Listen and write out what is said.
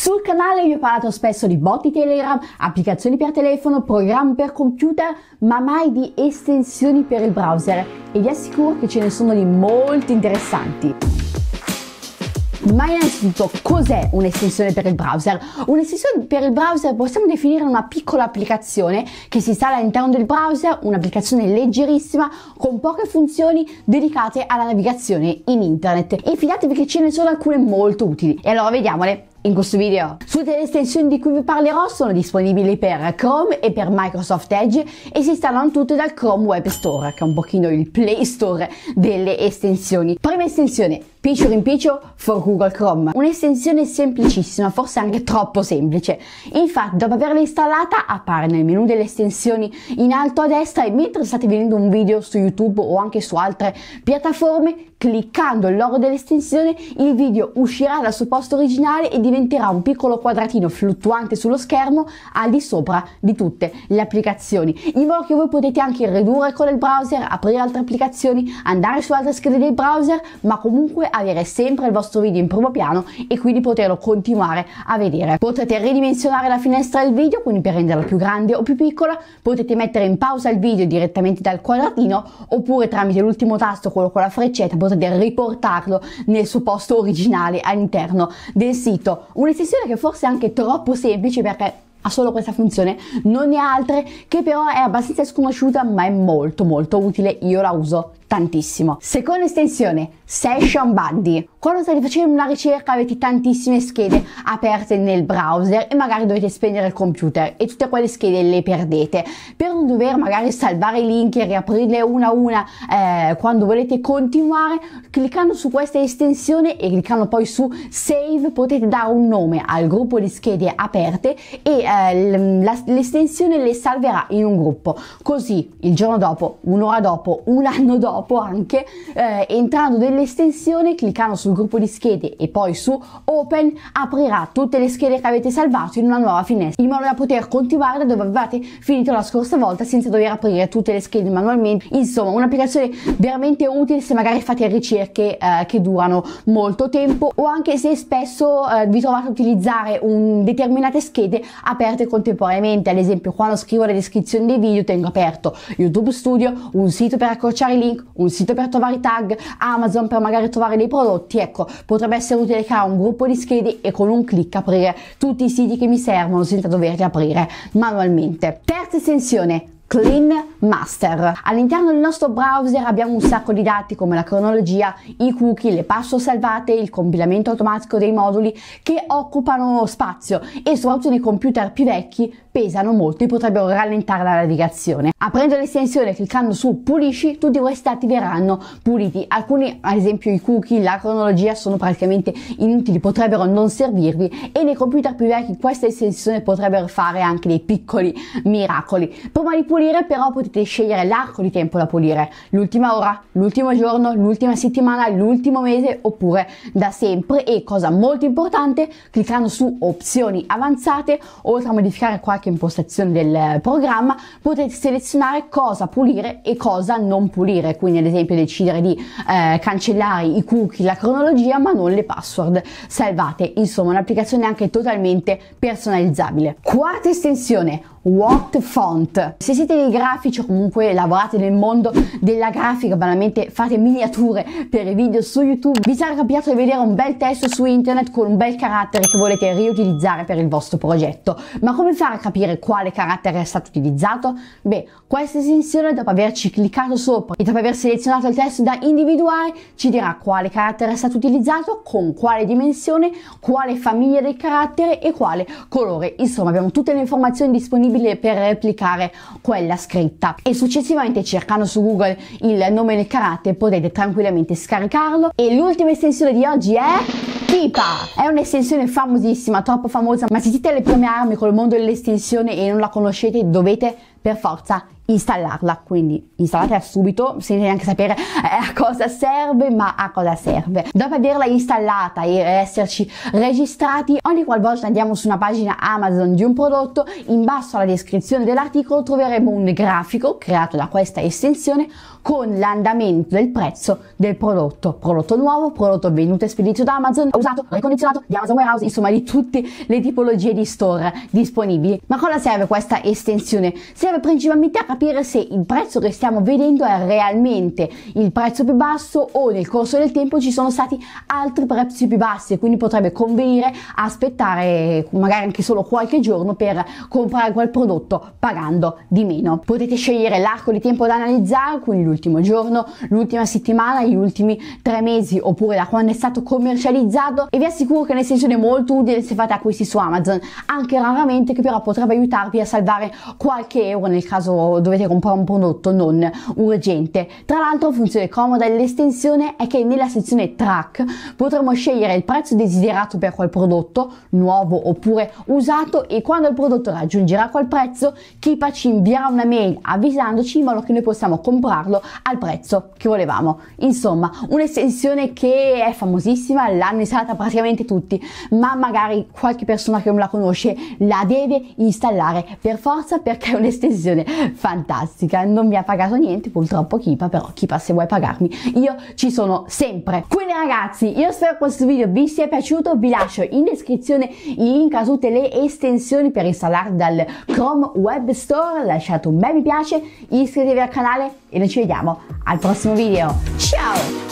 Sul canale vi ho parlato spesso di bot di Telegram, applicazioni per telefono, programmi per computer, ma mai di estensioni per il browser, e vi assicuro che ce ne sono di molto interessanti. Ma innanzitutto, cos'è un'estensione per il browser? Un'estensione per il browser possiamo definire una piccola applicazione che si installa all'interno del browser, un'applicazione leggerissima con poche funzioni dedicate alla navigazione in internet, e fidatevi che ce ne sono alcune molto utili. E allora vediamole in questo video. Tutte le estensioni di cui vi parlerò sono disponibili per Chrome e per Microsoft Edge e si installano tutte dal Chrome Web Store, che è un pochino il Play Store delle estensioni. Prima estensione, Picture in Picture for Google Chrome. Un'estensione semplicissima, forse anche troppo semplice. Infatti, dopo averla installata, appare nel menu delle estensioni in alto a destra, e mentre state vedendo un video su YouTube o anche su altre piattaforme, cliccando il logo dell'estensione, il video uscirà dal suo posto originale e diventerà un piccolo quadratino fluttuante sullo schermo al di sopra di tutte le applicazioni, in modo che voi potete anche ridurre con il browser, aprire altre applicazioni, andare su altre schede del browser, ma comunque avere sempre il vostro video in primo piano e quindi poterlo continuare a vedere. Potete ridimensionare la finestra del video, quindi per renderla più grande o più piccola, potete mettere in pausa il video direttamente dal quadratino, oppure tramite l'ultimo tasto, quello con la freccetta, potete riportarlo nel suo posto originale all'interno del sito. Un'estensione che forse è anche troppo semplice perché ha solo questa funzione, non ne ha altre, che però è abbastanza sconosciuta ma è molto utile. Io la uso tantissimo. Seconda estensione, Session Buddy. Quando state facendo una ricerca avete tantissime schede aperte nel browser e magari dovete spegnere il computer e tutte quelle schede le perdete. Per non dover magari salvare i link e riaprirle una a una quando volete continuare, cliccando su questa estensione e cliccando poi su Save, potete dare un nome al gruppo di schede aperte e l'estensione le salverà in un gruppo. Così il giorno dopo, un'ora dopo, un anno dopo anche, entrando nell'estensione, cliccando sul gruppo di schede e poi su Open, aprirà tutte le schede che avete salvato in una nuova finestra, in modo da poter continuare da dove avevate finito la scorsa volta senza dover aprire tutte le schede manualmente. Insomma, un'applicazione veramente utile se magari fate ricerche che durano molto tempo, o anche se spesso vi trovate a utilizzare determinate schede aperte contemporaneamente. Ad esempio, quando scrivo le descrizioni dei video tengo aperto YouTube Studio, un sito per accorciare i link, un sito per trovare i tag, Amazon per magari trovare dei prodotti. Ecco, potrebbe essere utile creare un gruppo di schede e con un clic aprire tutti i siti che mi servono senza doverli aprire manualmente. Terza estensione, Clean Master. All'interno del nostro browser abbiamo un sacco di dati come la cronologia, i cookie, le password salvate, il compilamento automatico dei moduli che occupano spazio e soprattutto nei computer più vecchi pesano molto e potrebbero rallentare la navigazione. Aprendo l'estensione e cliccando su Pulisci, tutti questi dati verranno puliti. Alcuni, ad esempio i cookie, la cronologia, sono praticamente inutili, potrebbero non servirvi, e nei computer più vecchi questa estensione potrebbero fare anche dei piccoli miracoli. Prima di pulire però potete scegliere l'arco di tempo da pulire: l'ultima ora, l'ultimo giorno, l'ultima settimana, l'ultimo mese oppure da sempre. E cosa molto importante, cliccando su opzioni avanzate, oltre a modificare qualche impostazione del programma, potete selezionare cosa pulire e cosa non pulire, quindi ad esempio decidere di cancellare i cookie, la cronologia, ma non le password salvate. Insomma, un'applicazione anche totalmente personalizzabile. Quarta estensione, What Font. Se siete dei grafici o comunque lavorate nel mondo della grafica, banalmente fate miniature per i video su YouTube, vi sarà capitato di vedere un bel testo su internet con un bel carattere che volete riutilizzare per il vostro progetto. Ma come fare a capire quale carattere è stato utilizzato? Beh, questa estensione, dopo averci cliccato sopra e dopo aver selezionato il testo da individuare, ci dirà quale carattere è stato utilizzato, con quale dimensione, quale famiglia del carattere e quale colore. Insomma, abbiamo tutte le informazioni disponibili per replicare quella scritta, e successivamente, cercando su Google il nome del carattere, potete tranquillamente scaricarlo. E l'ultima estensione di oggi è Keepa. È un'estensione famosissima, troppo famosa, ma se siete alle prime armi col mondo dell'estensione e non la conoscete, dovete per forza installarla, quindi installatela subito senza neanche sapere a cosa serve, ma a cosa serve. Dopo averla installata e esserci registrati, ogni qualvolta andiamo su una pagina Amazon di un prodotto, in basso alla descrizione dell'articolo troveremo un grafico creato da questa estensione con l'andamento del prezzo del prodotto nuovo, prodotto venuto e spedito da Amazon, usato, ricondizionato, di Amazon Warehouse, insomma di tutte le tipologie di store disponibili. Ma cosa serve questa estensione? Serve principalmente a capire se il prezzo che stiamo vedendo è realmente il prezzo più basso o nel corso del tempo ci sono stati altri prezzi più bassi, e quindi potrebbe convenire aspettare magari anche solo qualche giorno per comprare quel prodotto pagando di meno. Potete scegliere l'arco di tempo da analizzare, quindi l'ultimo giorno, l'ultima settimana, gli ultimi 3 mesi oppure da quando è stato commercializzato, e vi assicuro che è un'estensione molto utile se fate acquisti su Amazon, anche raramente, che però potrebbe aiutarvi a salvare qualche euro nel caso dovete comprare un prodotto non urgente. Tra l'altro, funzione comoda dell'estensione è che nella sezione track potremo scegliere il prezzo desiderato per quel prodotto, nuovo oppure usato, e quando il prodotto raggiungerà quel prezzo Keepa ci invierà una mail avvisandoci in modo che noi possiamo comprarlo al prezzo che volevamo. Insomma, un'estensione che è famosissima, l'hanno installata praticamente tutti, ma magari qualche persona che non la conosce la deve installare per forza, perché è un'estensione fantastica. Non mi ha pagato niente purtroppo Keepa, però Keepa, se vuoi pagarmi io ci sono sempre. Quindi ragazzi, io spero che questo video vi sia piaciuto, vi lascio in descrizione il link a tutte le estensioni per installare dal Chrome Web Store, lasciate un bel mi piace, iscrivetevi al canale e noi ci vediamo al prossimo video. Ciao!